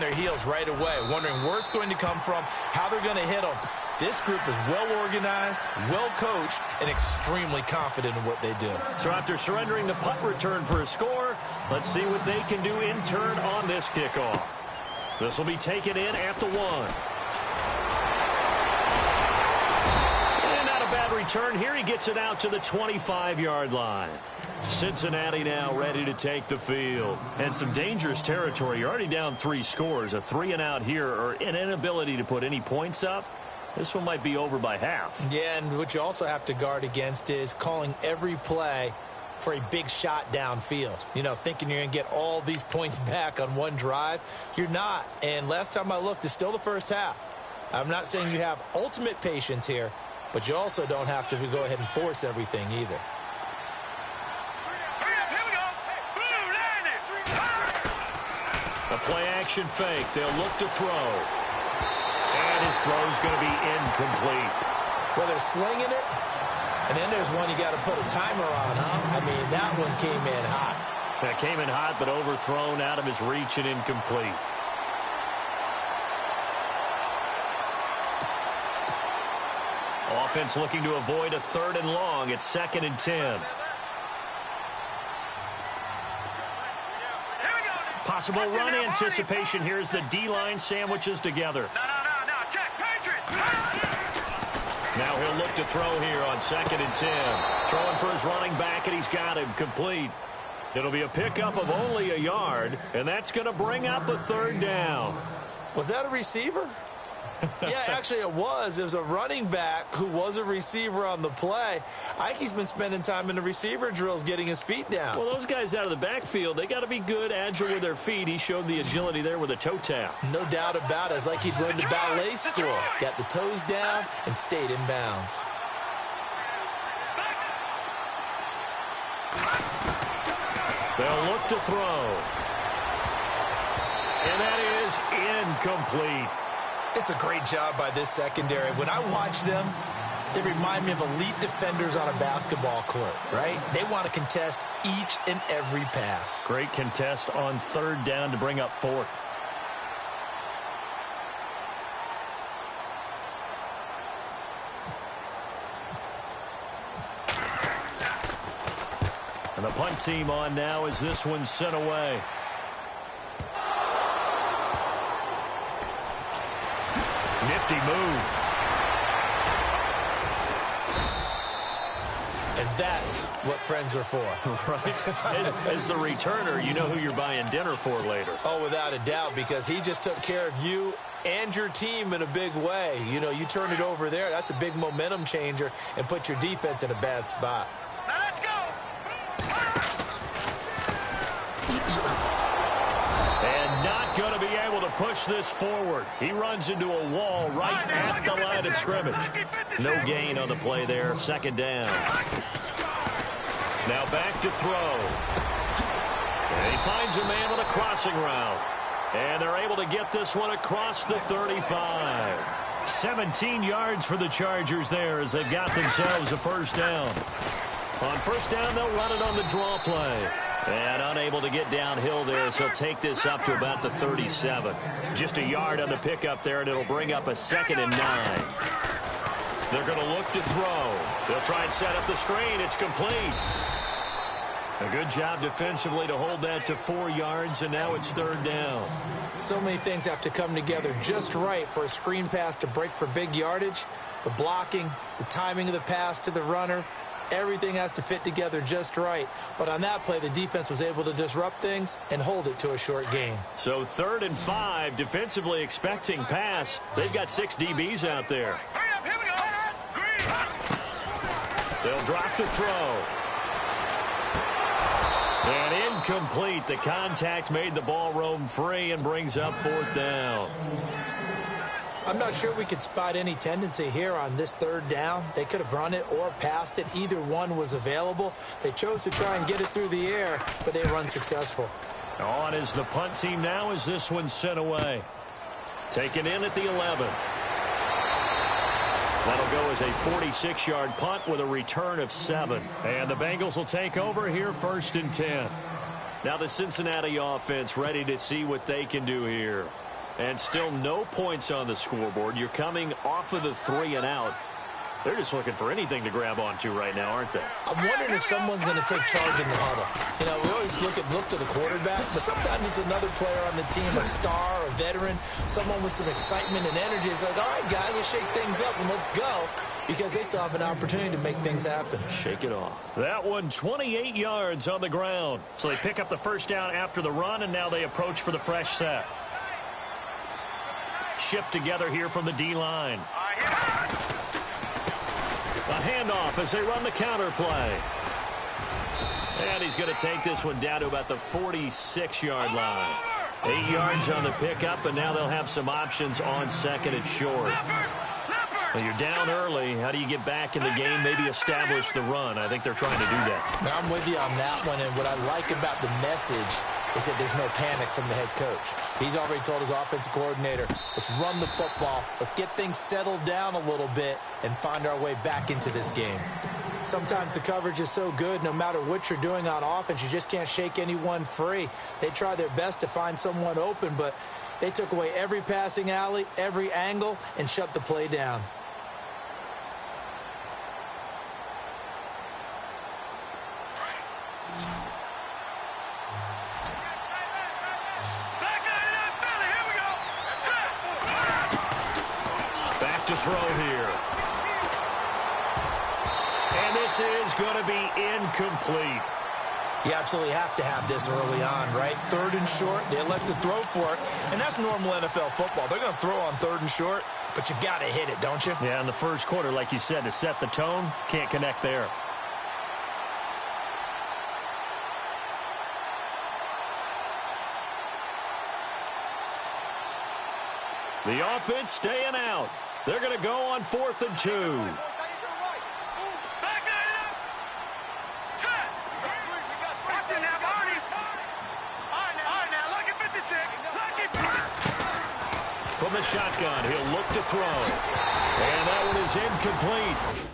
their heels right away, wondering where it's going to come from, how they're going to hit them. This group is well-organized, well-coached, and extremely confident in what they do. So after surrendering the punt return for a score, let's see what they can do in turn on this kickoff. This will be taken in at the 1. And not a bad return here. He gets it out to the 25-yard line. Cincinnati now ready to take the field. And some dangerous territory. You're already down 3 scores. A 3-and-out here, or an inability to put any points up. This one might be over by half. Yeah, and what you also have to guard against is calling every play for a big shot downfield. You know, thinking you're going to get all these points back on one drive. You're not. And last time I looked, it's still the first half. I'm not saying you have ultimate patience here, but you also don't have to go ahead and force everything either. A play-action fake. They'll look to throw. And his throw's going to be incomplete. Well, they're slinging it, and then there's one you got to put a timer on, huh? I mean, that one came in hot. That came in hot, but overthrown out of his reach and incomplete. Offense looking to avoid a 3rd and long. It's 2nd and 10. Possible run anticipation here as the D-line sandwiches together. Now he'll look to throw here on 2nd and 10. Throwing for his running back, and he's got him complete. It'll be a pickup of only a yard, and that's going to bring up a 3rd down. Was that a receiver? Yeah, actually it was. It was a running back who was a receiver on the play. Ike's been spending time in the receiver drills getting his feet down. Well, those guys out of the backfield, they got to be good, agile with their feet. He showed the agility there with a toe tap. No doubt about it. It's like he'd run to ballet school. Got the toes down and stayed in bounds. They'll look to throw. And that is incomplete. It's a great job by this secondary. When I watch them, they remind me of elite defenders on a basketball court, right? They want to contest each and every pass. Great contest on 3rd down to bring up 4th. And the punt team on now as this one's sent away. Nifty move. And that's what friends are for. Right. As the returner, you know who you're buying dinner for later. Oh, without a doubt, because he just took care of you and your team in a big way. You know, you turn it over there, that's a big momentum changer and put your defense in a bad spot. Now let's go. And not going to be able to push this forward. He runs into a wall right at the line of scrimmage. No gain on the play there. 2nd down. Now back to throw. And he finds a man on a crossing route. And they're able to get this one across the 35. 17 yards for the Chargers there as they've got themselves a 1st down. On 1st down, they'll run it on the draw play. And unable to get downhill there, so he'll take this up to about the 37. Just a yard on the pickup there, and it'll bring up a 2nd and 9. They're going to look to throw. They'll try and set up the screen. It's complete. A good job defensively to hold that to 4 yards, and now it's 3rd down. So many things have to come together just right for a screen pass to break for big yardage. The blocking, the timing of the pass to the runner, everything has to fit together just right. But on that play, the defense was able to disrupt things and hold it to a short gain. So 3rd and 5, defensively expecting pass. They've got 6 DBs out there. Here we go. They'll drop the throw. And incomplete. The contact made the ball roam free and brings up 4th down. I'm not sure we could spot any tendency here on this 3rd down. They could have run it or passed it. Either one was available. They chose to try and get it through the air, but they were unsuccessful. On is the punt team now as this one's sent away. Taken in at the 11. That'll go as a 46-yard punt with a return of 7. And the Bengals will take over here 1st and 10. Now the Cincinnati offense ready to see what they can do here. And still no points on the scoreboard. You're coming off of the 3 and out. They're just looking for anything to grab onto right now, aren't they? I'm wondering if someone's going to take charge in the huddle. You know, we always look to the quarterback, but sometimes it's another player on the team, a star, a veteran, someone with some excitement and energy. It's like, all right, guys, let's shake things up and let's go, because they still have an opportunity to make things happen. Shake it off. That one, 28 yards on the ground. So they pick up the first down after the run, and now they approach for the fresh set. Shift together here from the D-line. A handoff as they run the counter play. And he's going to take this one down to about the 46-yard line. 8 yards on the pickup, and now they'll have some options on second and short. Well, you're down early. How do you get back in the game, maybe establish the run? I think they're trying to do that. Now, I'm with you on that one, and what I like about the message is that there's no panic from the head coach. He's already told his offensive coordinator, let's run the football, let's get things settled down a little bit and find our way back into this game. Sometimes the coverage is so good, no matter what you're doing on offense, you just can't shake anyone free. They try their best to find someone open, but they took away every passing alley, every angle, and shut the play down. To throw here. And this is going to be incomplete. You absolutely have to have this early on, right? 3rd and short, they elect to throw for it, and that's normal NFL football. They're going to throw on 3rd and short, but you've got to hit it, don't you? Yeah, in the first quarter, like you said, to set the tone, can't connect there. The offense staying out. They're going to go on 4th and 2. From the shotgun, he'll look to throw. And that one is incomplete.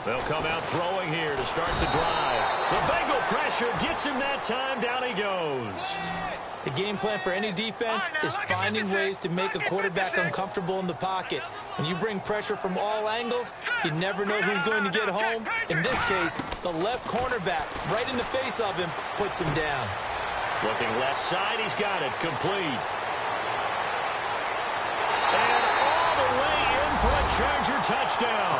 They'll come out throwing here to start the drive. The Bengal pressure gets him that time. Down he goes. The game plan for any defense is finding ways to make a quarterback uncomfortable in the pocket. When you bring pressure from all angles, you never know who's going to get home. In this case, the left cornerback, right in the face of him, puts him down. Looking left side, he's got it. Complete. And all the way in for a Charger touchdown.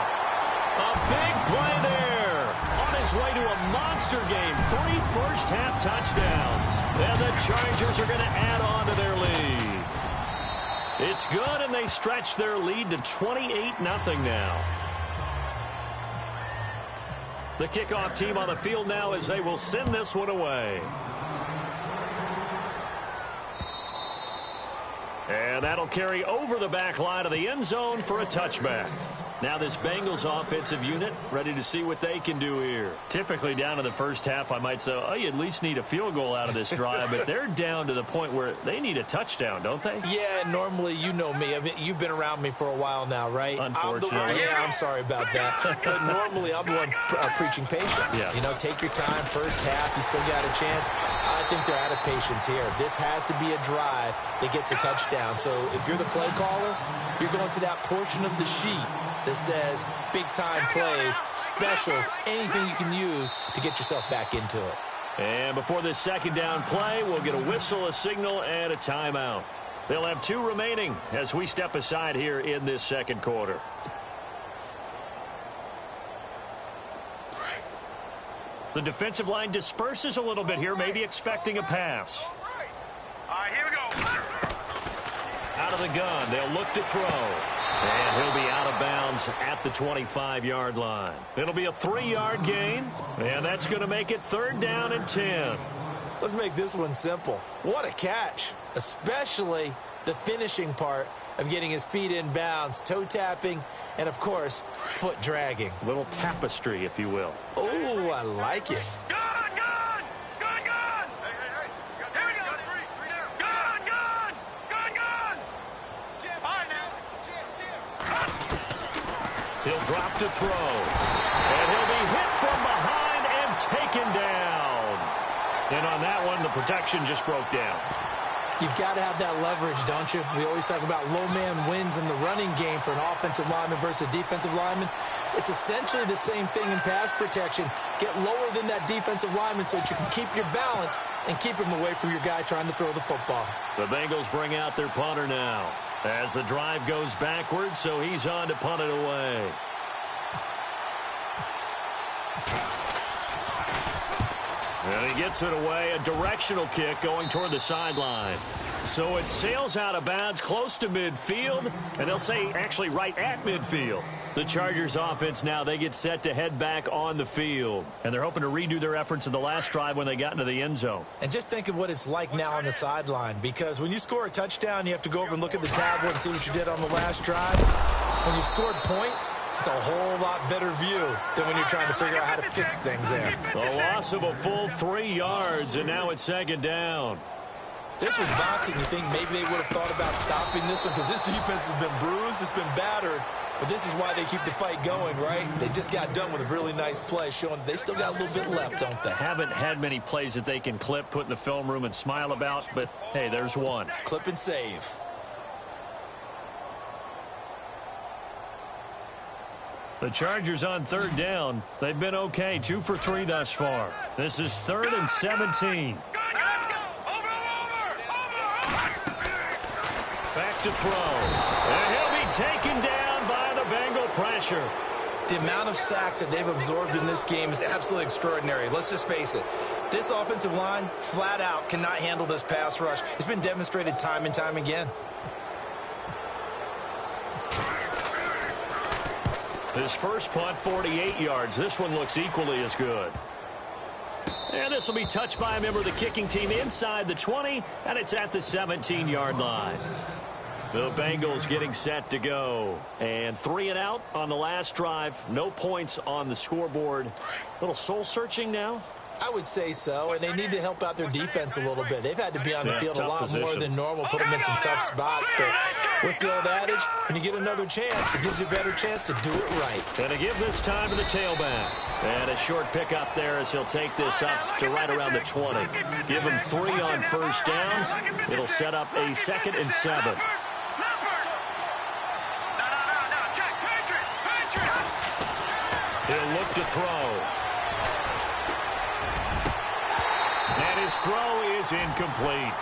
A big play there. On his way to a monster game. 3 first-half touchdowns. And the Chargers are going to add on to their lead. It's good, and they stretch their lead to 28-0 now. The kickoff team on the field now as they will send this one away. And that'll carry over the back line of the end zone for a touchback. Now this Bengals offensive unit ready to see what they can do here. Typically down in the first half, I might say, oh, you at least need a field goal out of this drive, but they're down to the point where they need a touchdown, don't they? Yeah, normally, you know me. I mean, you've been around me for a while now, right? Unfortunately. I'm sorry about that. But normally, I'm the one preaching patience. Yeah. You know, take your time. First half, you still got a chance. I think they're out of patience here. This has to be a drive that gets a touchdown. So if you're the play caller, you're going to that portion of the sheet that says big-time plays, specials, anything you can use to get yourself back into it. And before this second down play, we'll get a whistle, a signal, and a timeout. They'll have 2 remaining as we step aside here in this second quarter. The defensive line disperses a little bit here, maybe expecting a pass. right, here we go. Out of the gun, they'll look to throw. And he'll be out of bounds at the 25-yard line. It'll be a 3-yard gain, and that's going to make it 3rd down and 10. Let's make this one simple. What a catch, especially the finishing part of getting his feet in bounds, toe tapping, and, of course, foot dragging. A little tapestry, if you will. Oh, I like it. Gun! Hey. Here we go. Three down. Gun! Jim, all right now. Jim. He'll drop to throw. And he'll be hit from behind and taken down. And on that one, the protection just broke down. You've got to have that leverage, don't you? We always talk about low man wins in the running game for an offensive lineman versus a defensive lineman. It's essentially the same thing in pass protection. Get lower than that defensive lineman so that you can keep your balance and keep him away from your guy trying to throw the football. The Bengals bring out their punter now as the drive goes backwards, so he's on to punt it away. And he gets it away, a directional kick going toward the sideline. So it sails out of bounds close to midfield, and they'll say actually right at midfield. The Chargers offense now, they get set to head back on the field. And they're hoping to redo their efforts in the last drive when they got into the end zone. And just think of what it's like now on the sideline, because when you score a touchdown, you have to go over and look at the tablet and see what you did on the last drive. When you scored points, it's a whole lot better view than when you're trying to figure out how to fix things there. The loss of a full 3 yards, and now it's 2nd down. This was boxing. You think maybe they would have thought about stopping this one, because this defense has been bruised, it's been battered, but this is why they keep the fight going, right? They just got done with a really nice play, showing they still got a little bit left, don't they? Haven't had many plays that they can clip, put in the film room, and smile about, but hey, there's one. Clip and save. The Chargers on 3rd down. They've been okay, 2 for 3 thus far. This is 3rd and 17. Let's go. Over. Back to throw. And he'll be taken down by the Bengal pressure. The amount of sacks that they've absorbed in this game is absolutely extraordinary. Let's just face it. This offensive line, flat out, cannot handle this pass rush. It's been demonstrated time and time again. His first punt, 48 yards. This one looks equally as good. And this will be touched by a member of the kicking team inside the 20, and it's at the 17-yard line. The Bengals getting set to go. And 3 and out on the last drive. No points on the scoreboard. A little soul-searching now. I would say so, and they need to help out their defense a little bit. They've had to be on the field a lot more than normal, put them in some tough spots. But what's the old adage? When you get another chance, it gives you a better chance to do it right. And to give this time to the tailback. And a short pickup there as he'll take this up to right around the 20. Give him 3 on 1st down. It'll set up a 2nd and 7. He'll look to throw. And his throw is incomplete.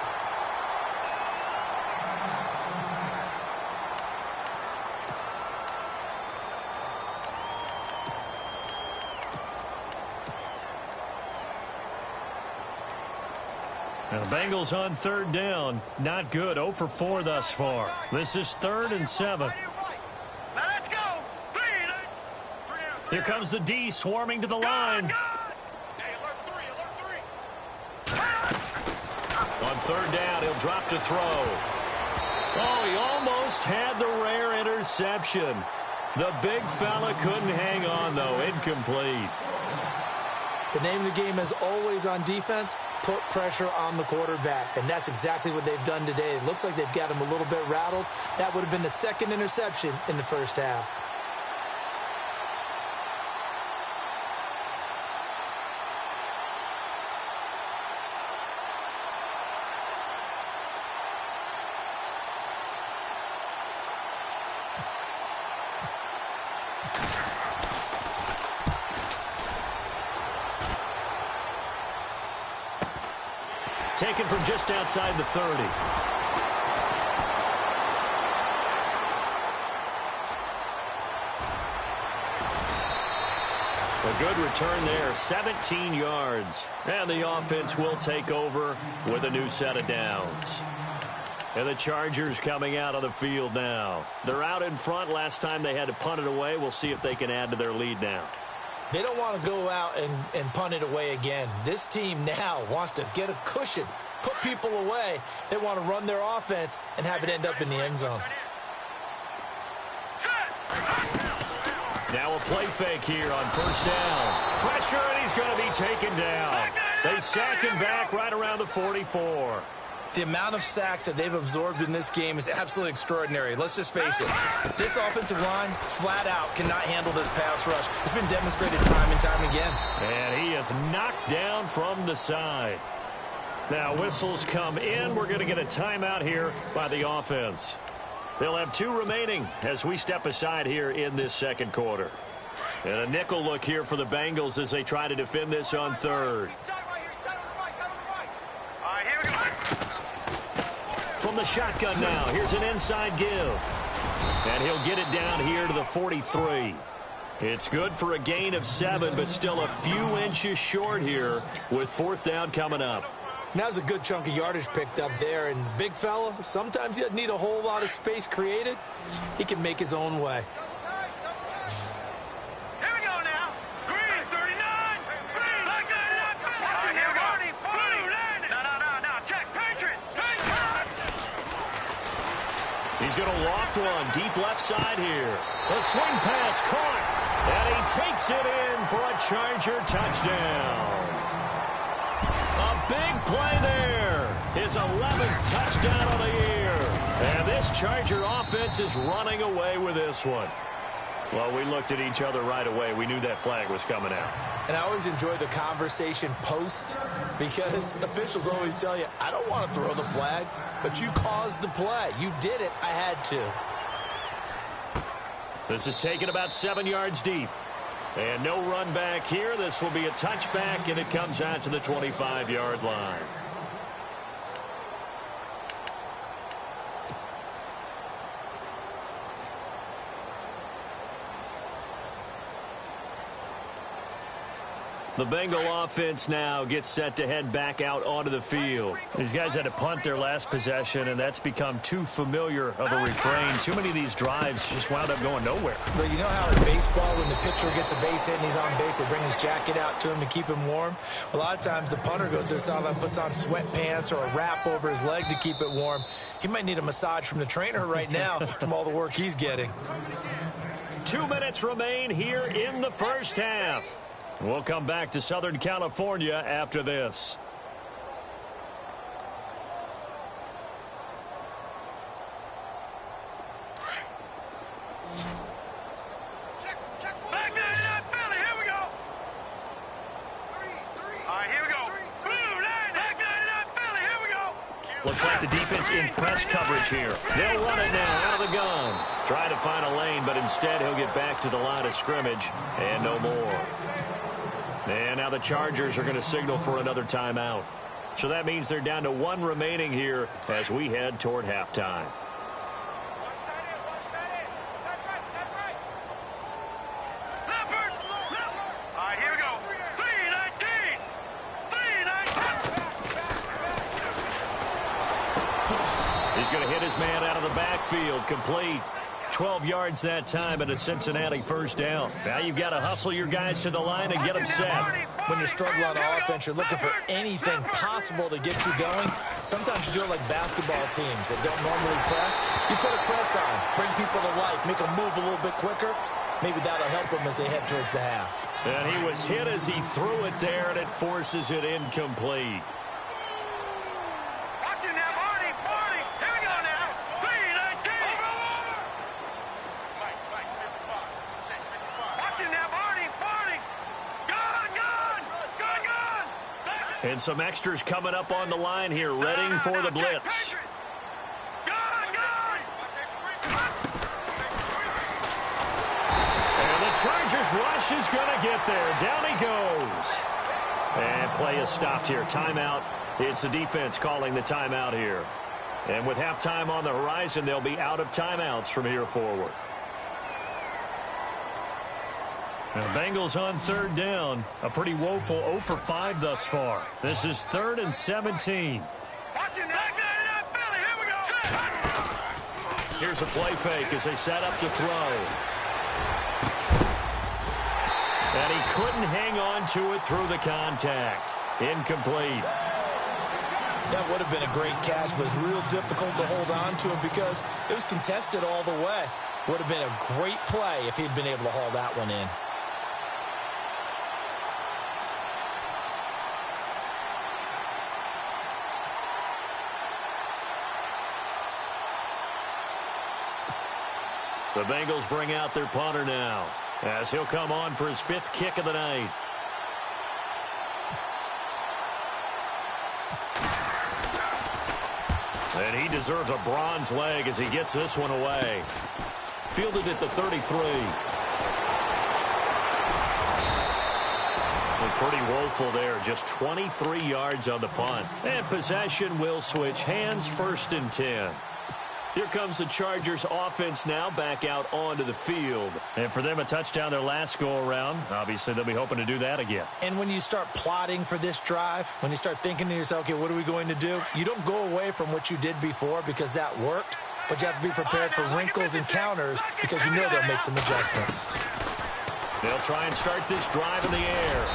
And the Bengals on 3rd down. Not good. 0 for 4 thus far. This is 3rd and 7. Let's go. Here comes the D swarming to the line. On 3rd down, he'll drop to throw. Oh, he almost had the rare interception. The big fella couldn't hang on, though. Incomplete. The name of the game is always on defense, put pressure on the quarterback. And that's exactly what they've done today. It looks like they've got him a little bit rattled. That would have been the 2nd interception in the first half. Taken from just outside the 30. A good return there, 17 yards. And the offense will take over with a new set of downs. And the Chargers coming out on the field now. They're out in front. Last time they had to punt it away. We'll see if they can add to their lead now. They don't want to go out and punt it away again. This team now wants to get a cushion, put people away. They want to run their offense and have it end up in the end zone. Now a play fake here on first down. Pressure, and he's going to be taken down. They sack him back right around the 44. The amount of sacks that they've absorbed in this game is absolutely extraordinary. Let's just face it. This offensive line, flat out, cannot handle this pass rush. It's been demonstrated time and time again. And he is knocked down from the side. Now whistles come in. We're going to get a timeout here by the offense. They'll have 2 remaining as we step aside here in this second quarter. And a nickel look here for the Bengals as they try to defend this on third. From the shotgun now, here's an inside give. And he'll get it down here to the 43. It's good for a gain of 7, but still a few inches short here with 4th down coming up. Now's a good chunk of yardage picked up there. And big fella, sometimes he doesn't need a whole lot of space created. He can make his own way. Here we go now. Green, 39. Green, back there, that fella. Watch it, here we go. Blue, landing. No. Check, Patriot. He's going to loft one deep left side here. The swing pass caught. And he takes it in for a Charger touchdown. A big play there. His 11th touchdown of the year. And this Charger offense is running away with this one. Well, we looked at each other right away. We knew that flag was coming out. And I always enjoy the conversation post because officials always tell you, I don't want to throw the flag, but you caused the play. You did it. I had to. This is taken about 7 yards deep. And no run back here. This will be a touchback, and it comes out to the 25-yard line. The Bengal offense now gets set to head back out onto the field. These guys had to punt their last possession, and that's become too familiar of a refrain. Too many of these drives just wound up going nowhere. But you know how in baseball, when the pitcher gets a base hit and he's on base, they bring his jacket out to him to keep him warm? A lot of times the punter goes to the sideline, puts on sweatpants or a wrap over his leg to keep it warm. He might need a massage from the trainer right now from all the work he's getting. 2 minutes remain here in the first half. We'll come back to Southern California after this. Back there, that fella. Here we go. All right, here we go. Blue, line. Back there, that fella. Here we go. Looks like the defense in press coverage here. They'll run it now out of the gun. Try to find a lane, but instead he'll get back to the line of scrimmage and no more. And now the Chargers are going to signal for another timeout. So that means they're down to 1 remaining here as we head toward halftime. All right, here we go. 319. 319. He's going to hit his man out of the backfield, complete. 12 yards that time and a Cincinnati first down. Now you've got to hustle your guys to the line and get them set. When you're struggling on offense, you're looking for anything possible to get you going. Sometimes you do it like basketball teams that don't normally press. You put a press on, bring people to life, make them move a little bit quicker. Maybe that'll help them as they head towards the half. And he was hit as he threw it there, and it forces it incomplete. Watching that, Barney. Here we go now. 319. Watching that, Barney. Gone. And some extras coming up on the line here, readying for the blitz. And the Chargers rush is going to get there. Down he goes. And play is stopped here. Timeout. It's the defense calling the timeout here. And with halftime on the horizon, they'll be out of timeouts from here forward. The Bengals on third down. A pretty woeful 0 for 5 thus far. This is 3rd and 17. Here's a play fake as they set up to throw. And he couldn't hang on to it through the contact. Incomplete. That would have been a great catch, but it's real difficult to hold on to it because it was contested all the way. Would have been a great play if he'd been able to haul that one in. The Bengals bring out their punter now as he'll come on for his 5th kick of the night. And he deserves a bronze leg as he gets this one away. Fielded at the 33. And pretty woeful there. Just 23 yards on the punt. And possession will switch hands, 1st and 10. Here comes the Chargers offense now back out onto the field. And for them, a touchdown their last go-around. Obviously, they'll be hoping to do that again. And when you start plotting for this drive, when you start thinking to yourself, okay, what are we going to do? You don't go away from what you did before because that worked, but you have to be prepared for wrinkles and counters because you know they'll make some adjustments. They'll try and start this drive in the air.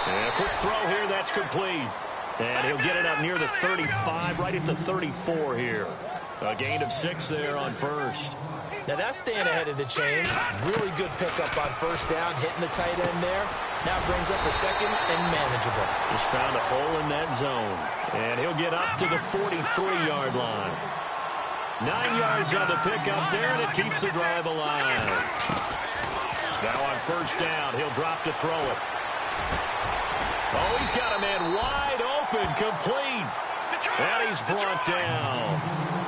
And a quick throw here, that's complete. And he'll get it up near the 35, right at the 34 here. A gain of 6 there on 1st. Now that's staying ahead of the chains. Really good pickup on 1st down, hitting the tight end there. Now brings up a 2nd and manageable. Just found a hole in that zone. And he'll get up to the 43-yard line. 9 yards on the pickup there, and it keeps the drive alive. Now on 1st down, he'll drop to throw it. Oh, he's got a man wide open, complete. And he's brought down.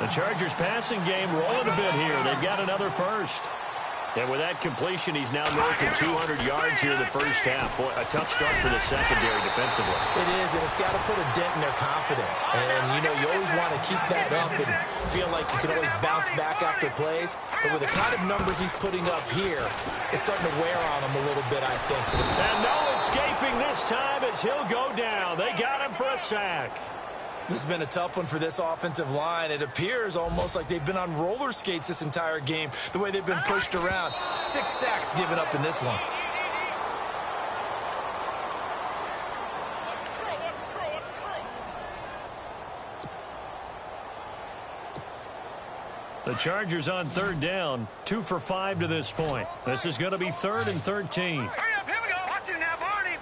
The Chargers passing game rolling a bit here. They've got another 1st. And with that completion, he's now north of 200 yards here in the 1st half. Boy, a tough start for the secondary defensively. It is, and it's got to put a dent in their confidence. And, you know, you always want to keep that up and feel like you can always bounce back after plays. But with the kind of numbers he's putting up here, it's starting to wear on him a little bit, I think. So and no escaping this time as he'll go down. They got him for a sack. This has been a tough one for this offensive line. It appears almost like they've been on roller skates this entire game, the way they've been pushed around. 6 sacks given up in this one. The Chargers on 3rd down, 2 for 5 to this point. This is going to be 3rd and 13. Hurry up, here we go. Watch it now, Barney.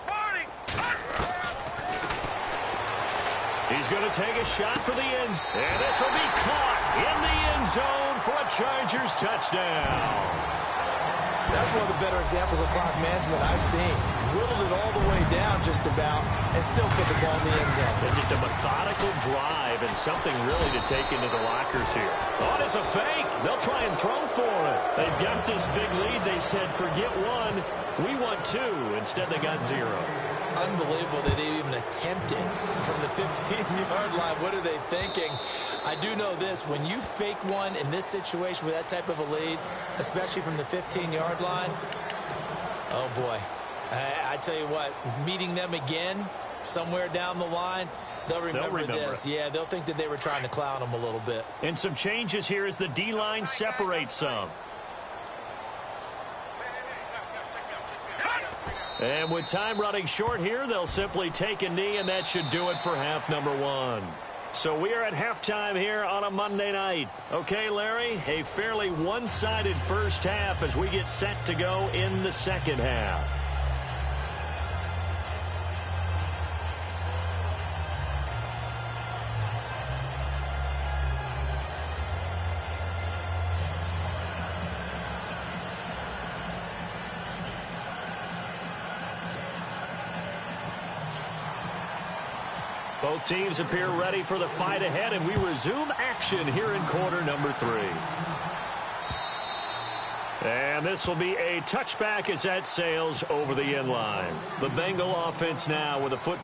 He's going to take a shot for the end. And this will be caught in the end zone for a Chargers touchdown. That's one of the better examples of clock management I've seen. Whittled it all the way down just about and still put the ball in the end zone. And just a methodical drive and something really to take into the lockers here. Oh, it's a fake. They'll try and throw for it. They've got this big lead. They said, forget 1. We want 2. Instead, they got 0. Unbelievable they didn't even attempt it from the 15-yard line. What are they thinking? I do know this. When you fake one in this situation with that type of a lead, especially from the 15-yard line, oh, boy. I tell you what, meeting them again somewhere down the line, they'll remember this. Yeah, they'll think that they were trying to clown them a little bit. And some changes here as the D-line separates some. And with time running short here, they'll simply take a knee, and that should do it for half number 1. So we are at halftime here on a Monday night. Okay, Larry, a fairly one-sided 1st half as we get set to go in the 2nd half. Both teams appear ready for the fight ahead, and we resume action here in quarter number 3. And this will be a touchback as that sails over the end line. The Bengal offense now with a foot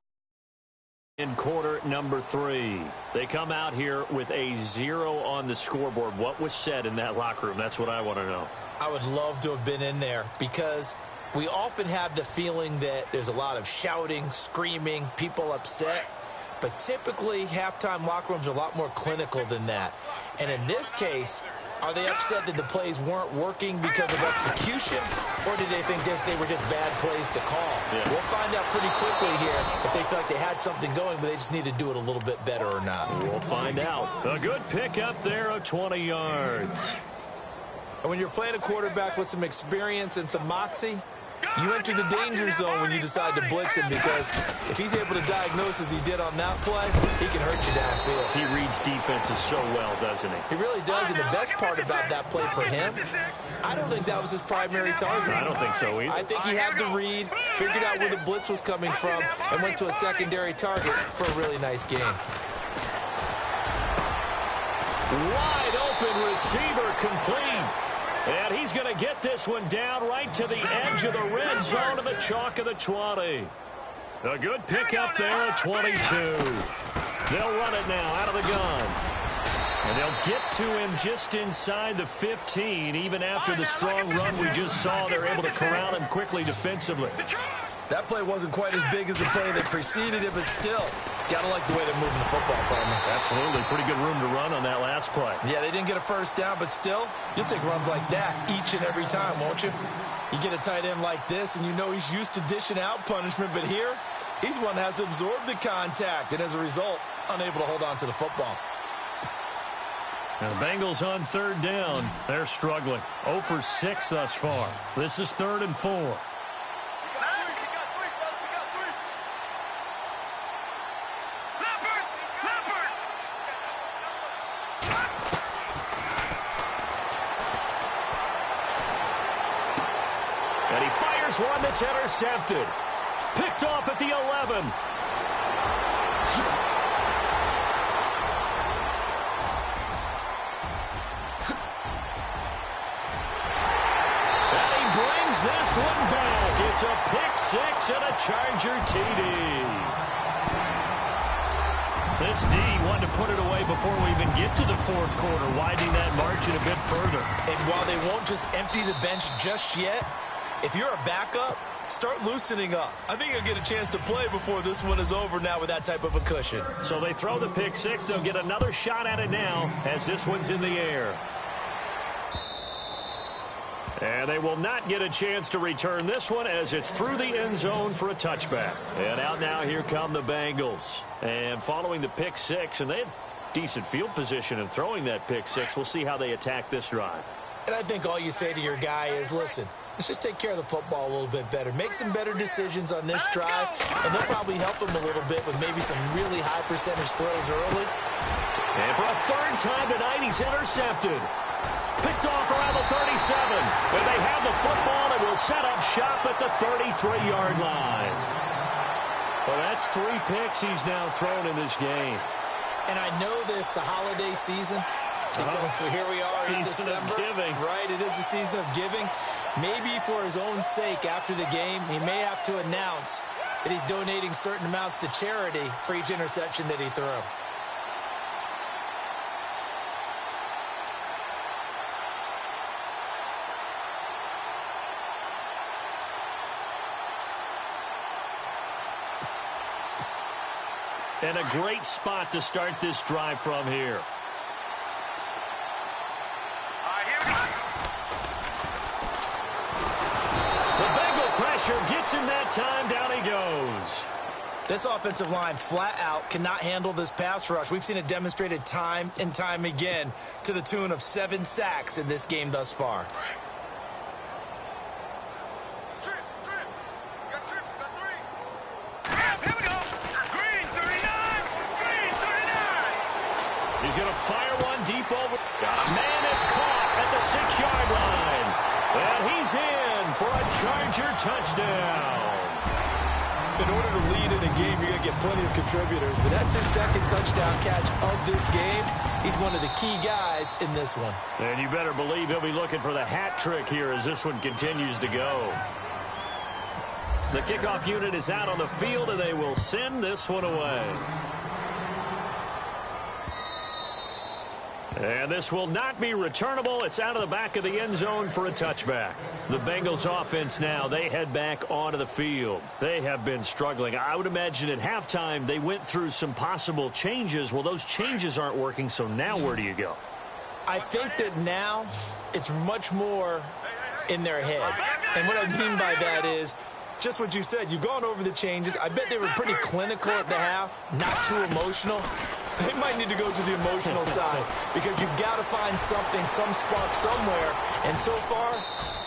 in quarter number 3. They come out here with a 0 on the scoreboard. What was said in that locker room? That's what I want to know. I would love to have been in there because we often have the feeling that there's a lot of shouting, screaming, people upset. But typically, halftime locker rooms are a lot more clinical than that. And in this case, are they upset that the plays weren't working because of execution, or did they think they were just bad plays to call? Yeah. We'll find out pretty quickly here if they feel like they had something going, but they just need to do it a little bit better or not. We'll find out. A good pick up there of 20 yards. And when you're playing a quarterback with some experience and some moxie, you enter the danger zone when you decide to blitz him, because if he's able to diagnose as he did on that play, he can hurt you downfield. He reads defenses so well, doesn't he? He really does, and the best part about that play for him, I don't think that was his primary target. I don't think so either. I think he had the read, figured out where the blitz was coming from, and went to a secondary target for a really nice game. Wide open receiver complete. And he's going to get this one down right to the edge of the red zone to the chalk of the 20. A good pickup there at 22. They'll run it now out of the gun. And they'll get to him just inside the 15. Even after the strong run we just saw, they're able to corral him quickly defensively. That play wasn't quite as big as the play that preceded it, but still, gotta like the way they're moving the football, partner. Absolutely. Pretty good room to run on that last play. Yeah, they didn't get a first down, but still, you'll take runs like that each and every time, won't you? You get a tight end like this, and you know he's used to dishing out punishment, but here, he's one that has to absorb the contact, and as a result, unable to hold on to the football. Now the Bengals on third down. They're struggling. 0 for 6 thus far. This is 3rd and 4. And he fires one that's intercepted. Picked off at the 11. And he brings this one back. It's a pick six and a Charger TD. This D wanted to put it away before we even get to the fourth quarter, widening that margin a bit further. And while they won't just empty the bench just yet, if you're a backup, start loosening up. I think you'll get a chance to play before this one is over now with that type of a cushion. So they throw the pick six. They'll get another shot at it now as this one's in the air. And they will not get a chance to return this one as it's through the end zone for a touchback. And out now, here come the Bengals. And following the pick six, and they had decent field position in throwing that pick six. We'll see how they attack this drive. And I think all you say to your guy is, listen, let's just take care of the football a little bit better. Make some better decisions on this drive, and they'll probably help him a little bit with maybe some really high percentage throws early. And for a third time tonight, he's intercepted. Picked off around the 37. And they have the football and will set up shop at the 33-yard line. Well, that's 3 picks he's now thrown in this game. And I know this, the holiday season, because here we are in December. Season of giving. Right, it is the season of giving. Maybe for his own sake after the game, he may have to announce that he's donating certain amounts to charity for each interception that he threw. And a great spot to start this drive from here. The Bengal pressure gets him that time. Down he goes. This offensive line flat out cannot handle this pass rush. We've seen it demonstrated time and time again to the tune of 7 sacks in this game thus far. He's going to fire one deep over. Man, it's caught at the 6-yard line. And he's in for a Charger touchdown. In order to lead in a game, you're going to get plenty of contributors, but that's his second touchdown catch of this game. He's one of the key guys in this one. And you better believe he'll be looking for the hat trick here as this one continues to go. The kickoff unit is out on the field, and they will send this one away. And this will not be returnable. It's out of the back of the end zone for a touchback. The Bengals offense now, they head back onto the field. They have been struggling. I would imagine at halftime they went through some possible changes. Well, those changes aren't working, so now where do you go? I think that now it's much more in their head. And what I mean by that is just what you said. You've gone over the changes. I bet they were pretty clinical at the half, not too emotional. They might need to go to the emotional side because you've got to find something, some spark somewhere. And so far,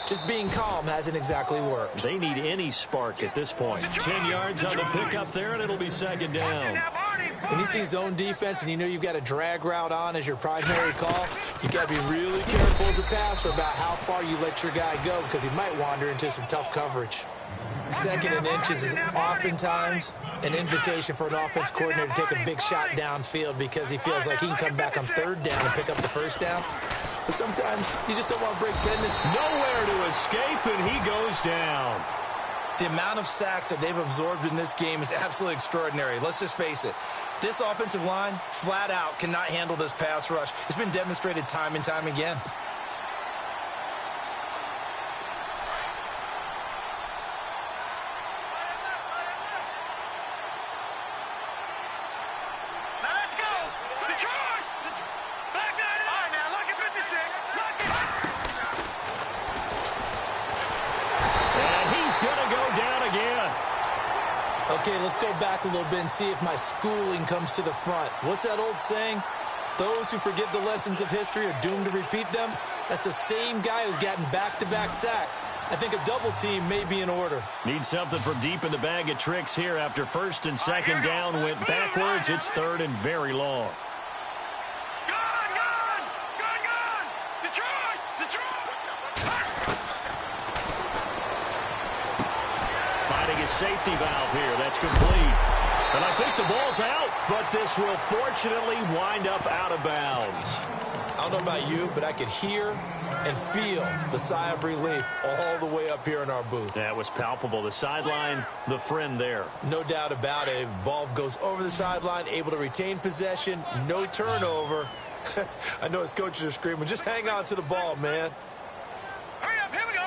just being calm hasn't exactly worked. They need any spark at this point. 10 yards on the pickup there, and it'll be second down. When you see zone defense and you know you've got a drag route on as your primary call, you've got to be really careful as a passer about how far you let your guy go because he might wander into some tough coverage. Second and inches is oftentimes an invitation for an offense coordinator to take a big shot downfield because he feels like he can come back on third down and pick up the first down. But sometimes you just don't want to break tendon. Nowhere to escape, and he goes down. The amount of sacks that they've absorbed in this game is absolutely extraordinary. Let's just face it. This offensive line, flat out, cannot handle this pass rush. It's been demonstrated time and time again. Okay, let's go back a little bit and see if my schooling comes to the front. What's that old saying? Those who forget the lessons of history are doomed to repeat them. That's the same guy who's gotten back-to-back sacks. I think a double team may be in order. Need something from deep in the bag of tricks here after first and second down went backwards. It's third and very long. Safety valve here. That's complete. And I think the ball's out, but this will fortunately wind up out of bounds. I don't know about you, but I could hear and feel the sigh of relief all the way up here in our booth. That was palpable. The sideline, the friend there. No doubt about it. Ball goes over the sideline, able to retain possession, no turnover. I know his coaches are screaming, just hang on to the ball, man. Hurry up, here we go.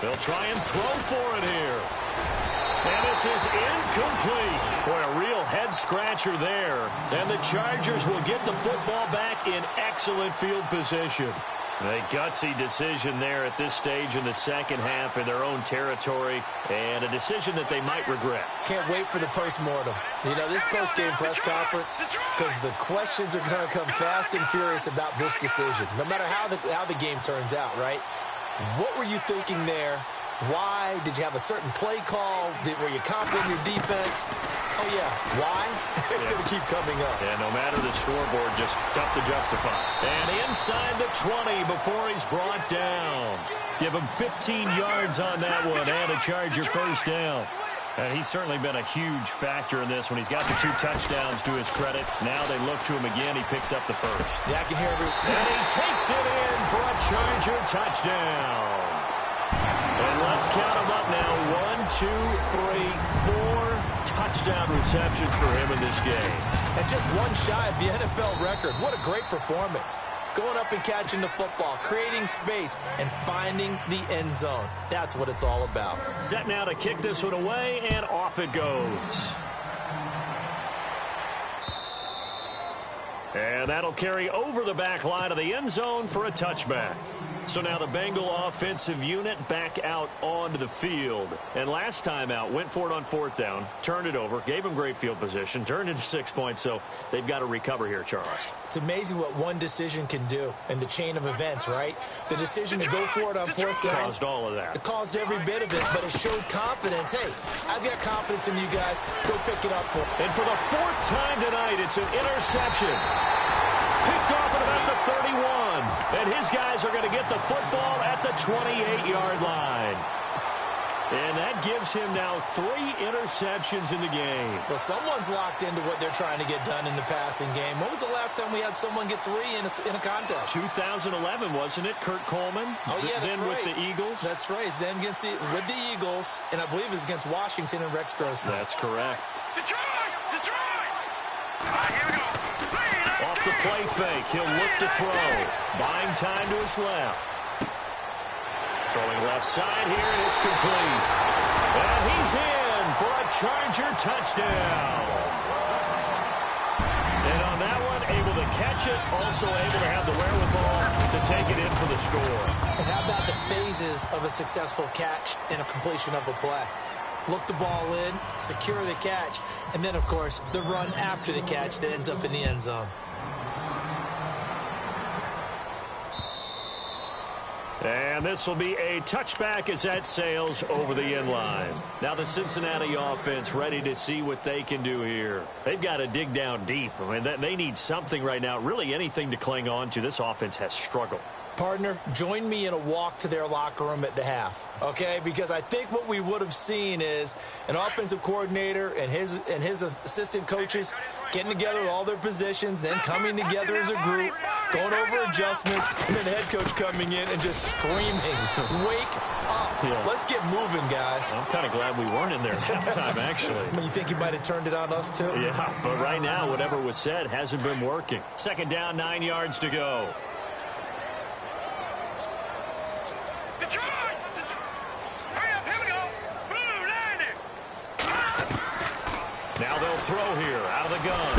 They'll try and throw for it here. And this is incomplete. Boy, a real head-scratcher there. And the Chargers will get the football back in excellent field position. A gutsy decision there at this stage in the second half in their own territory, and a decision that they might regret. Can't wait for the post-mortem. You know, this post-game press conference, because the questions are going to come fast and furious about this decision, no matter how the game turns out, right? What were you thinking there? Why? Did you have a certain play call? Were you confident in your defense? Oh, yeah. Why? It's going to keep coming up. Yeah, no matter the scoreboard, just tough to justify. And inside the 20 before he's brought down. Give him 15 yards on that one and a Charger first down. And he's certainly been a huge factor in this when he's got the 2 touchdowns to his credit. Now they look to him again. He picks up the first. Yeah, I can hear everything. And he takes it in for a Charger touchdown. And let's count them up now. 1, 2, 3, 4 touchdown receptions for him in this game. And just one shy of the NFL record. What a great performance. Going up and catching the football, creating space, and finding the end zone. That's what it's all about. Set now to kick this one away, and off it goes. And that'll carry over the back line of the end zone for a touchback. So now the Bengal offensive unit back out onto the field. And last time out, went for it on 4th down, turned it over, gave them great field position, turned into 6 points, so they've got to recover here, Charles. It's amazing what one decision can do in the chain of events, right? The decision to go for it on 4th down. Caused all of that. It caused every bit of it, but it showed confidence. Hey, I've got confidence in you guys. Go pick it up for me. And for the 4th time tonight, it's an interception. Picked off at about the 31. And his guys are going to get the football at the 28-yard line. And that gives him now 3 interceptions in the game. Well, someone's locked into what they're trying to get done in the passing game. When was the last time we had someone get 3 in a contest? 2011, wasn't it? Kurt Coleman. Oh, yeah, that's then right. with the Eagles. That's right. Then with the Eagles, and I believe it was against Washington and Rex Grossman. That's correct. Detroit! Detroit! All right, here we go. Off the play fake, he'll look to throw. Buying time to his left. Throwing left side here, and it's complete. And he's in for a Charger touchdown. And on that one, able to catch it, also able to have the wherewithal to take it in for the score. And how about the phases of a successful catch and a completion of a play? Look the ball in, secure the catch, and then, of course, the run after the catch that ends up in the end zone. And this will be a touchback as that sails over the end line. Now the Cincinnati offense ready to see what they can do here. They've got to dig down deep. I mean, they need something right now, really anything to cling on to. This offense has struggled. Partner, join me in a walk to their locker room at the half, okay? Because I think what we would have seen is an offensive coordinator and his assistant coaches getting together with all their positions, then coming together as a group, going over adjustments, and then the head coach coming in and just screaming, wake up. Yeah. Let's get moving, guys. I'm kind of glad we weren't in there at halftime, actually. I mean, you think he might have turned it on us, too? Yeah, but right now, whatever was said hasn't been working. Second down, 9 yards to go. Now they'll throw here out of the gun.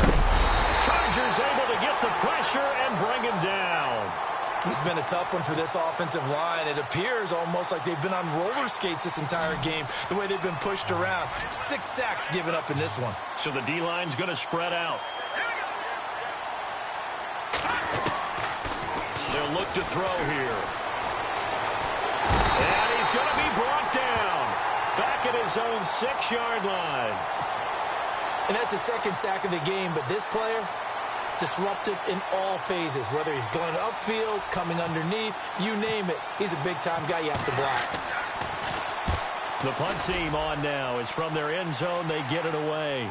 Chargers able to get the pressure and bring him down. This has been a tough one for this offensive line. It appears almost like they've been on roller skates this entire game, the way they've been pushed around. 6 sacks given up in this one. So the D-line's going to spread out. They'll look to throw here. And he's going to be brought down. Back at his own 6-yard line. And that's the second sack of the game, but this player, disruptive in all phases, whether he's going upfield, coming underneath, you name it. He's a big-time guy you have to block. The punt team on now is from their end zone. They get it away.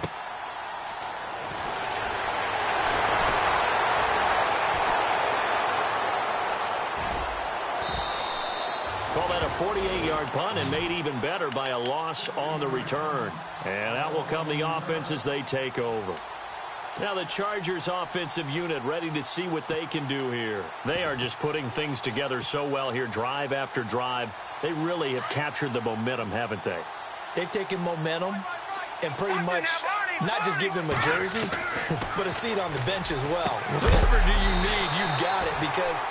Call that a 48-yard punt and made even better by a loss on the return. And out will come the offense as they take over. Now the Chargers offensive unit ready to see what they can do here. They are just putting things together so well here, drive after drive. They really have captured the momentum, haven't they? They've taken momentum and pretty much not just give them a jersey, but a seat on the bench as well. Whatever do you need, you've got it, because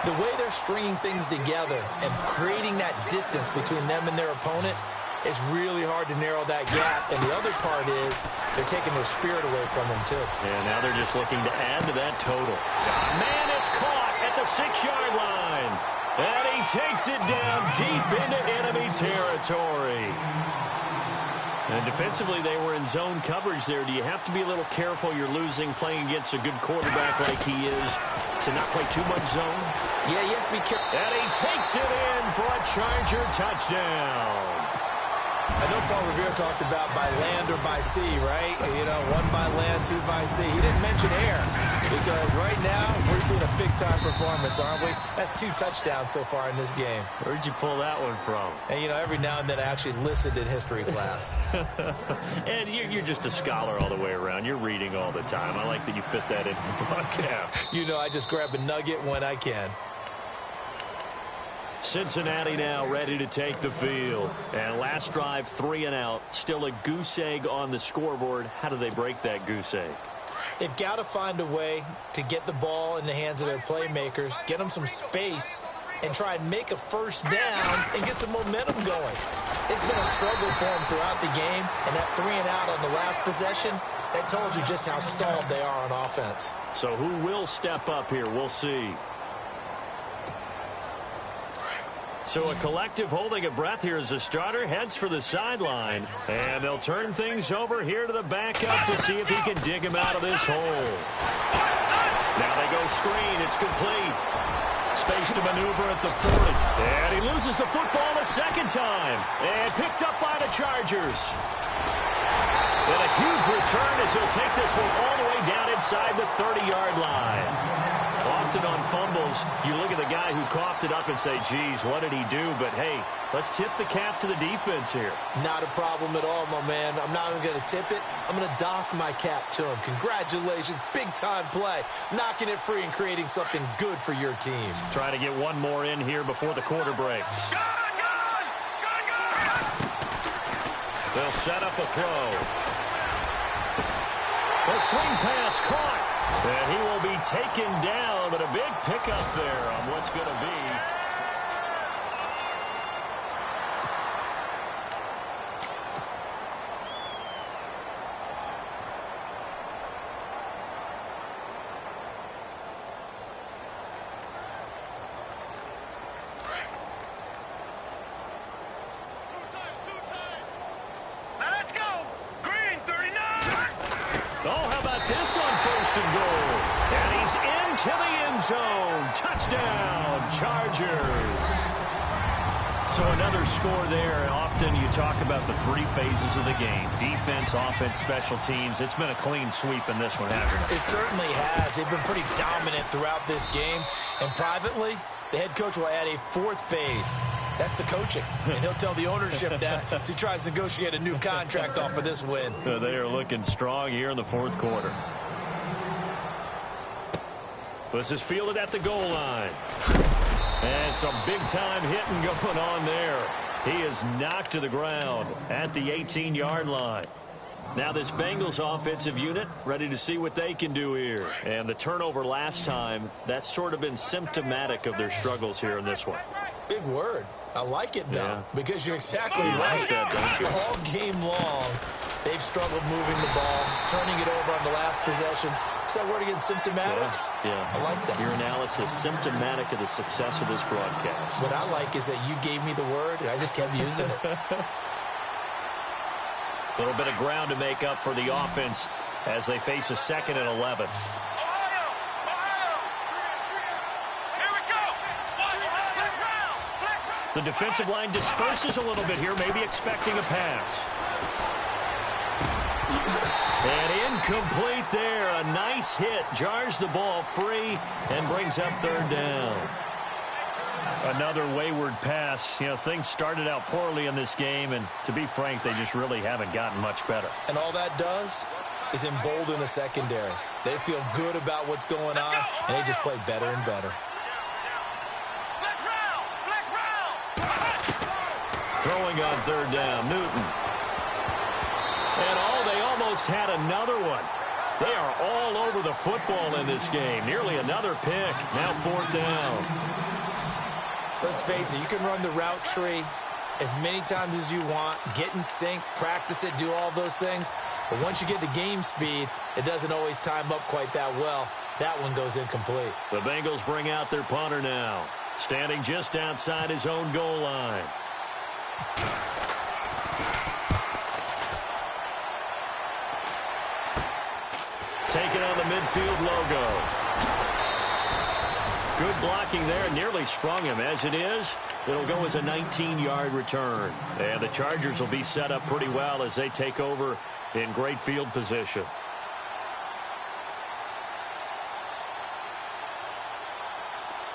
the way they're stringing things together and creating that distance between them and their opponent, it's really hard to narrow that gap. And the other part is they're taking their spirit away from them, too. And now they're just looking to add to that total. Man, it's caught at the 6-yard line. And he takes it down deep into enemy territory. And defensively, they were in zone coverage there. Do you have to be a little careful? You're losing, playing against a good quarterback like he is, to not play too much zone? Yeah, you have to be careful. And he takes it in for a Charger touchdown. I know Paul Revere talked about by land or by sea, right? You know, 1 by land, 2 by sea. He didn't mention air, because right now we're seeing a big-time performance, aren't we? That's 2 touchdowns so far in this game. Where'd you pull that one from? And, you know, every now and then I actually listened in history class. And you're just a scholar all the way around. You're reading all the time. I like that you fit that in the broadcast. You know, I just grab a nugget when I can. Cincinnati now ready to take the field. And last drive, 3 and out. Still a goose egg on the scoreboard. How do they break that goose egg? They've got to find a way to get the ball in the hands of their playmakers, get them some space, and try and make a first down and get some momentum going. It's been a struggle for them throughout the game, and that 3 and out on the last possession, that told you just how stalled they are on offense. So who will step up here? We'll see. So a collective holding a breath here as the starter heads for the sideline. And they'll turn things over here to the backup to see if he can dig him out of this hole. Now they go screen. It's complete. Space to maneuver at the 40. And he loses the football a second time. And picked up by the Chargers. And a huge return as he'll take this one all the way down inside the 30-yard line. Often on fumbles, you look at the guy who coughed it up and say, geez, what did he do? But, hey, let's tip the cap to the defense here. Not a problem at all, my man. I'm not even going to tip it. I'm going to doff my cap to him. Congratulations. Big-time play. Knocking it free and creating something good for your team. Trying to get one more in here before the quarter breaks. They'll set up a throw. The swing pass caught. And he will be taken down, but a big pickup there on what's going to be. Touchdown, Chargers. So another score there. Often you talk about the three phases of the game. Defense, offense, special teams. It's been a clean sweep in this one, hasn't it? It certainly has. They've been pretty dominant throughout this game. And privately, the head coach will add a fourth phase. That's the coaching. And he'll tell the ownership that as he tries to negotiate a new contract off of this win. They are looking strong here in the fourth quarter. This is fielded at the goal line. And some big-time hitting going on there. He is knocked to the ground at the 18-yard line. Now this Bengals offensive unit ready to see what they can do here. And the turnover last time, that's sort of been symptomatic of their struggles here in this one. Big word. I like it, though, yeah. Because you're exactly you right. Like that, don't you? All game long, they've struggled moving the ball, turning it over on the last possession. Is that word again, symptomatic? Yeah. I like that. Your analysis, symptomatic of the success of this broadcast. What I like is that you gave me the word, and I just kept using it. A little bit of ground to make up for the offense as they face a 2nd and 11. The defensive line disperses a little bit here, maybe expecting a pass. And incomplete there. A nice hit. Jars the ball free and brings up 3rd down. Another wayward pass. You know, things started out poorly in this game, and to be frank, they just really haven't gotten much better. And all that does is embolden a secondary. They feel good about what's going on, and they just play better and better. Throwing on 3rd down, Newton. And they almost had another one. They are all over the football in this game. Nearly another pick. Now 4th down. Let's face it, you can run the route tree as many times as you want, get in sync, practice it, do all those things. But once you get to game speed, it doesn't always time up quite that well. That one goes incomplete. The Bengals bring out their punter now, standing just outside his own goal line. Taking on the midfield logo. Good blocking there. Nearly sprung him. As it is, it'll go as a 19-yard return. And the Chargers will be set up pretty well as they take over in great field position.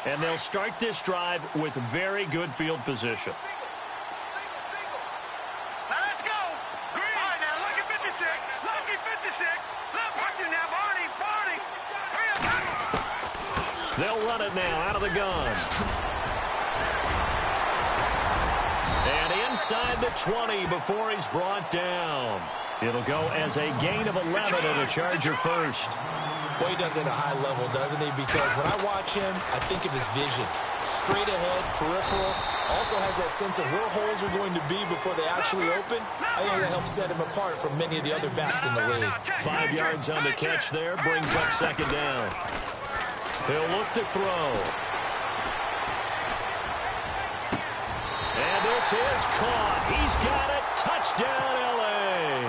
And they'll start this drive with very good field position. They'll run it now out of the gun. And inside the 20 before he's brought down. It'll go as a gain of 11 and a Charger first. Boy, he does it at a high level, doesn't he? Because when I watch him, I think of his vision. Straight ahead, peripheral. Also has that sense of where holes are going to be before they actually open. I think that helps set him apart from many of the other backs in the league. 5 yards on the catch there. Brings up 2nd down. He'll look to throw. And this is caught. He's got it. Touchdown, L.A.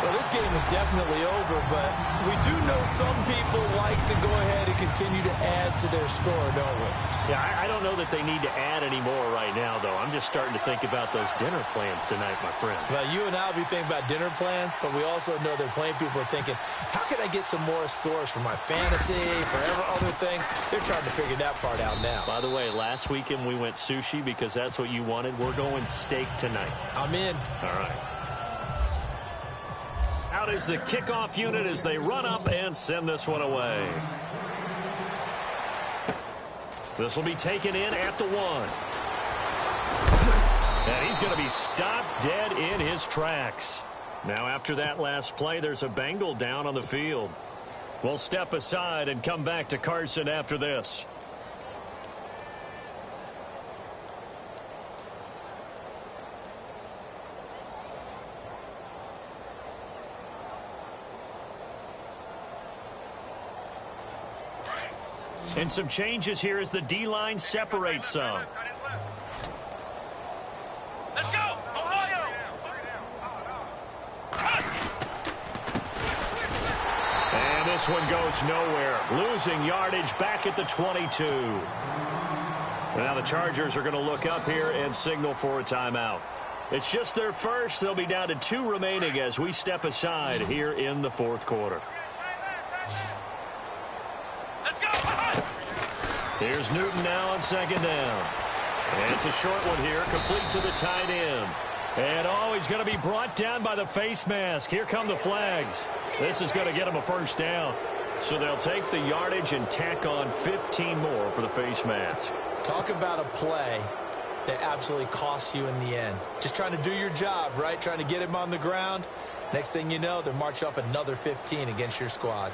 Well, this game is definitely over, but we do know some people like to go ahead and continue to add to their score, don't we? Yeah, I don't know that they need to add any more right now, though. I'm just starting to think about those dinner plans tonight, my friend. Well, you and I will be thinking about dinner plans, but we also know they're playing people are thinking, how can I get some more scores for my fantasy, for other things? They're trying to figure that part out now. By the way, last weekend we went sushi because that's what you wanted. We're going steak tonight. I'm in. All right. Out is the kickoff unit as they run up and send this one away. This will be taken in at the 1. And he's going to be stopped dead in his tracks. Now after that last play, there's a Bengal down on the field. We'll step aside and come back to Carson after this. And some changes here as the D-line separates some. Let's go, Ohio! And this one goes nowhere. Losing yardage back at the 22. Now the Chargers are going to look up here and signal for a timeout. It's just their first. They'll be down to 2 remaining as we step aside here in the 4th quarter. Here's Newton now on 2nd down. And it's a short one here, complete to the tight end. And he's going to be brought down by the face mask. Here come the flags. This is going to get him a first down. So they'll take the yardage and tack on 15 more for the face mask. Talk about a play that absolutely costs you in the end. Just trying to do your job, right? Trying to get him on the ground. Next thing you know, they're marching up another 15 against your squad.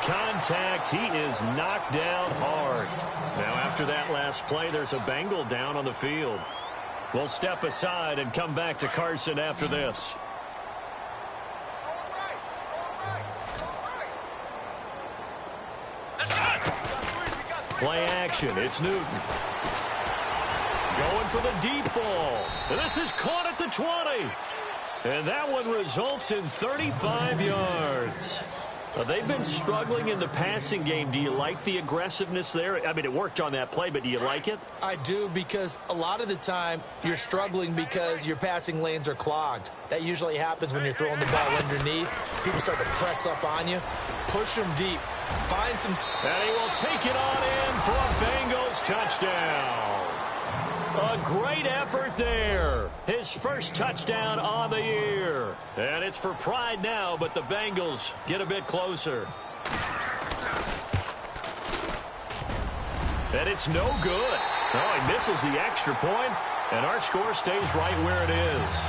Contact. He is knocked down hard. Now after that last play, there's a Bengal down on the field. We'll step aside and come back to Carson after this. Play action. It's Newton. Going for the deep ball. And this is caught at the 20. And that one results in 35 yards. They've been struggling in the passing game. Do you like the aggressiveness there? I mean, it worked on that play, but do you like it? I do, because a lot of the time you're struggling because your passing lanes are clogged. That usually happens when you're throwing the ball underneath. People start to press up on you. Push them deep. Find some... And he will take it on in for a Bengals touchdown. A great effort there. His first touchdown on the year. And it's for pride now, but the Bengals get a bit closer. And it's no good. Oh, he misses the extra point, and our score stays right where it is.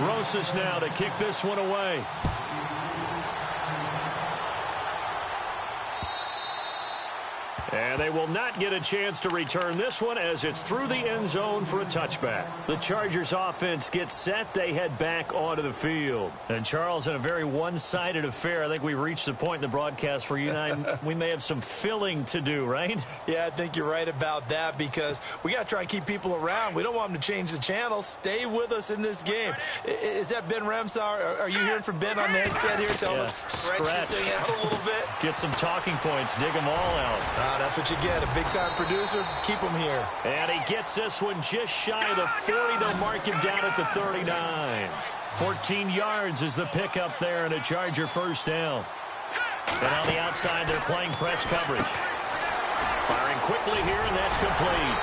Rosas now to kick this one away. And they will not get a chance to return this one as it's through the end zone for a touchback. The Chargers offense gets set. They head back onto the field. And Charles, in a very one-sided affair, I think we reached the point in the broadcast where you and I, we may have some filling to do, right? Yeah, I think you're right about that, because we got to try and keep people around. We don't want them to change the channel. Stay with us in this game. Is that Ben Remsauer? Are you hearing from Ben on the headset here? Tell us, stretch this thing out a little bit. Get some talking points. Dig them all out. That's what you get. A big-time producer. Keep him here. And he gets this one just shy of the 40. They'll mark him down at the 39. 14 yards is the pickup there, and a Charger first down. And on the outside, they're playing press coverage. Firing quickly here, and that's complete.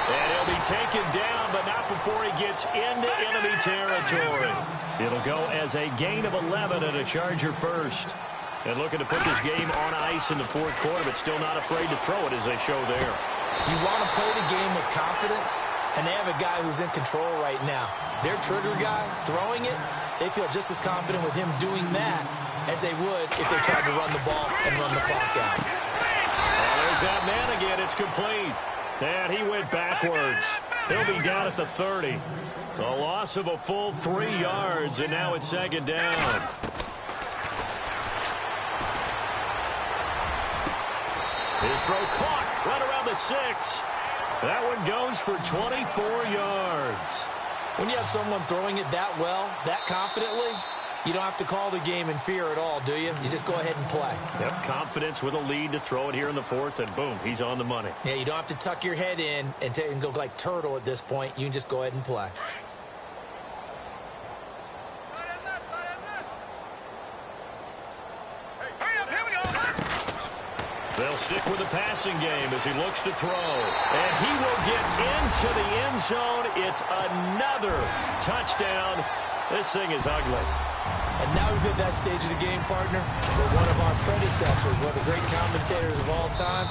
And he'll be taken down, but not before he gets into enemy territory. It'll go as a gain of 11 and a Charger first. And looking to put this game on ice in the fourth quarter, but still not afraid to throw it as they show there. You want to play the game with confidence, and they have a guy who's in control right now. Their trigger guy, throwing it, they feel just as confident with him doing that as they would if they tried to run the ball and run the clock out. Oh, there's that man again. It's complete. And he went backwards. He'll be down at the 30. A loss of a full 3 yards, and now it's second down. His throw caught right around the 6. That one goes for 24 yards. When you have someone throwing it that well, that confidently, you don't have to call the game in fear at all, do you? You just go ahead and play. Yep, confidence with a lead to throw it here in the fourth, and boom, he's on the money. Yeah, you don't have to tuck your head in and go like turtle at this point. You can just go ahead and play. They'll stick with the passing game as he looks to throw. And he will get into the end zone. It's another touchdown. This thing is ugly. And now we've hit that stage of the game, partner, where one of our predecessors, one of the great commentators of all time,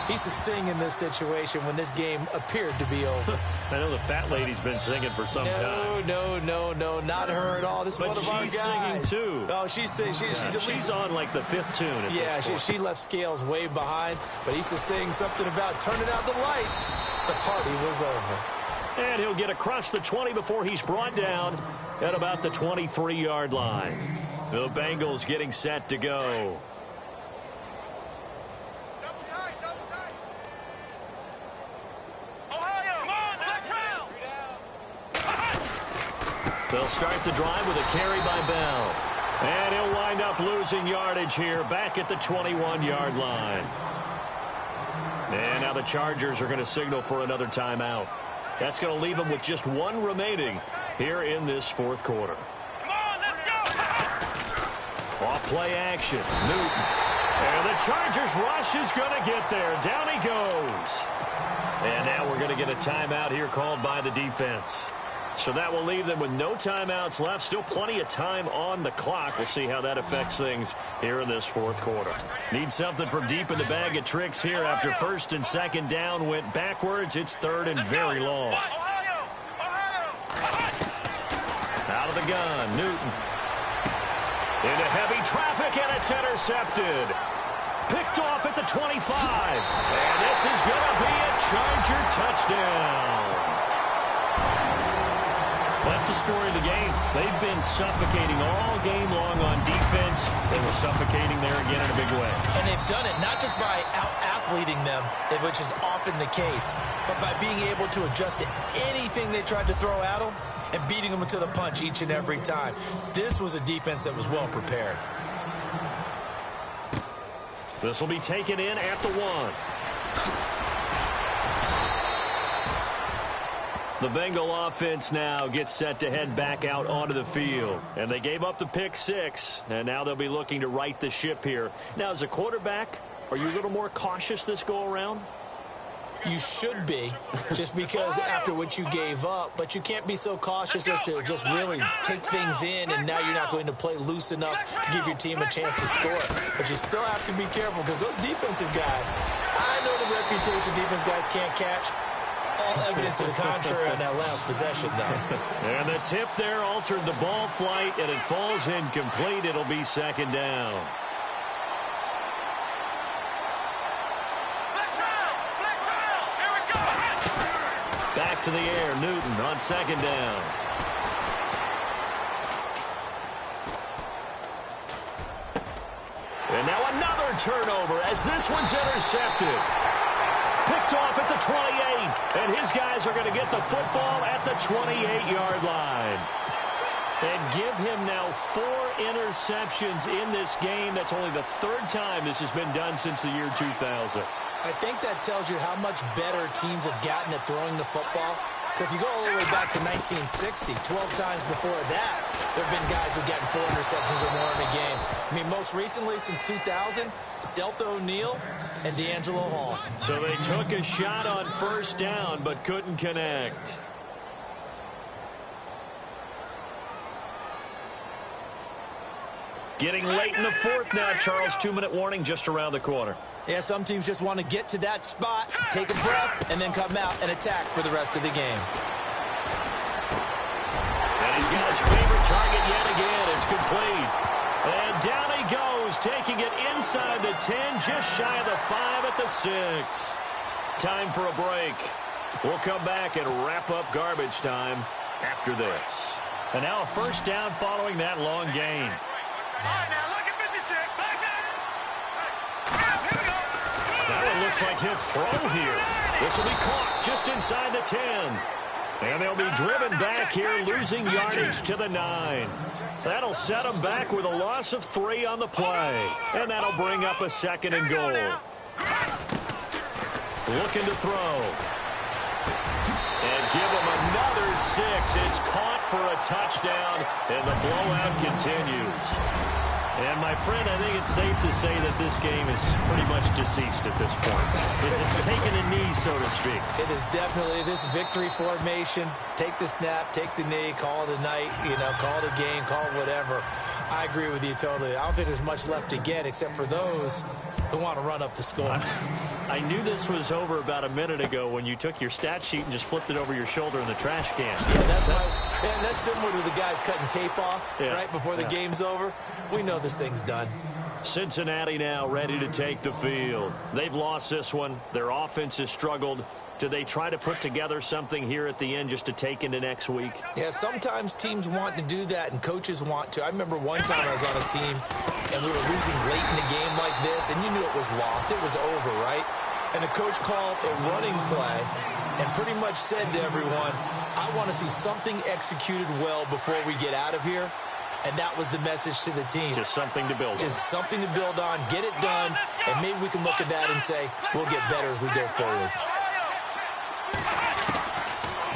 he used to sing in this situation when this game appeared to be over. I know the fat lady's been singing for some time. No, not her at all. This is one of our guys. But she's singing too. Oh, she's at least on like the 5th tune. Yeah, she left Scales way behind, but he used to sing something about turning out the lights. The party was over. And he'll get across the 20 before he's brought down at about the 23-yard line. The Bengals getting set to go. They'll start the drive with a carry by Bell. And he'll wind up losing yardage here back at the 21-yard line. And now the Chargers are going to signal for another timeout. That's going to leave them with just one remaining here in this fourth quarter. Come on, let's go! Off play action. Newton. And the Chargers rush is going to get there. Down he goes. And now we're going to get a timeout here called by the defense. So that will leave them with no timeouts left. Still plenty of time on the clock. We'll see how that affects things here in this fourth quarter. Need something from deep in the bag of tricks here after first and second down went backwards. It's third and very long. Out of the gun, Newton. Into heavy traffic, and it's intercepted. Picked off at the 25. And this is going to be a Charger touchdown. That's the story of the game. They've been suffocating all game long on defense. They were suffocating there again in a big way. And they've done it not just by out-athleting them, which is often the case, but by being able to adjust to anything they tried to throw at them and beating them to the punch each and every time. This was a defense that was well prepared. This will be taken in at the 1. The Bengal offense now gets set to head back out onto the field. And they gave up the pick 6, and now they'll be looking to right the ship here. Now, as a quarterback, are you a little more cautious this go-around? You should be, just because after what you gave up, but you can't be so cautious as to just really take things in, and now you're not going to play loose enough to give your team a chance to score. But you still have to be careful, because those defensive guys, I know the reputation defense guys can't catch. All evidence to the contrary on that last possession, though. And the tip there altered the ball flight, and it falls incomplete. It'll be second down. Here we go! Back to the air, Newton on second down. And now another turnover as this one's intercepted. Picked off at the 28, and his guys are going to get the football at the 28-yard line. And give him now 4 interceptions in this game. That's only the 3rd time this has been done since the year 2000. I think that tells you how much better teams have gotten at throwing the football. If you go all the way back to 1960, 12 times before that, there have been guys who are getting 4 interceptions or more in a game. I mean, most recently, since 2000, Delta O'Neal and D'Angelo Hall. So they took a shot on first down, but couldn't connect. Getting late in the fourth now, Charles. 2-minute warning just around the corner. Yeah, some teams just want to get to that spot, take a breath, and then come out and attack for the rest of the game. And he's got his favorite target yet again. It's complete. And down he goes, taking it inside the 10, just shy of the 5 at the 6. Time for a break. We'll come back and wrap up garbage time after this. And now a first down following that long gain. All right, now look at 56. Back there. Here we go. That one looks like he'll throw here. This will be caught just inside the 10. And they'll be driven back here, losing yardage to the 9. That'll set them back with a loss of 3 on the play. And that'll bring up a 2nd and goal. Looking to throw. And give them another 6. It's caught for a touchdown, and the blowout continues. And, my friend, I think it's safe to say that this game is pretty much deceased at this point. It's taken a knee, so to speak. It is definitely this victory formation. Take the snap, take the knee, call it a night, call it a game, call it whatever. I agree with you totally. I don't think there's much left to get except for those who want to run up the score. I knew this was over about a minute ago when you took your stat sheet and just flipped it over your shoulder in the trash can. Yeah, that's similar to the guys cutting tape off right before the game's over. We know this thing's done. Cincinnati now ready to take the field. They've lost this one. Their offense has struggled. Do they try to put together something here at the end just to take into next week? Yeah, sometimes teams want to do that and coaches want to. I remember one time I was on a team and we were losing late in the game like this, and you knew it was lost. It was over, right? And the coach called a running play and pretty much said to everyone, I want to see something executed well before we get out of here. And that was the message to the team. Just something to build on. Just something to build on, get it done, and maybe we can look at that and say, we'll get better as we go forward.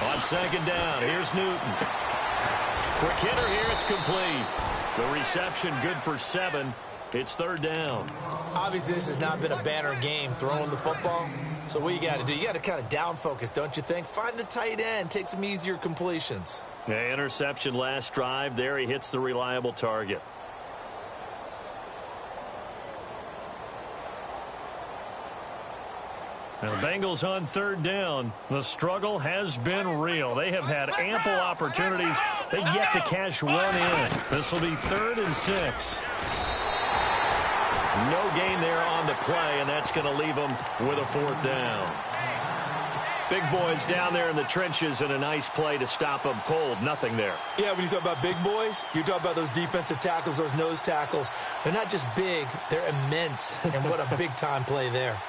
On 2nd down, here's Newton. Quick hitter here, it's complete. The reception good for 7. It's 3rd down. Obviously, this has not been a banner game throwing the football. So what you got to do, you got to kind of down focus, don't you think? Find the tight end, take some easier completions. Yeah, interception last drive. There he hits the reliable target. Now, the Bengals on 3rd down. The struggle has been real. They have had ample opportunities. They've yet to cash one in. This will be 3rd and 6. No gain there on the play, and that's going to leave them with a 4th down. Big boys down there in the trenches, and a nice play to stop them cold. Nothing there. Yeah, when you talk about big boys, you're talking about those defensive tackles, those nose tackles. They're not just big, they're immense, and what a big-time play there.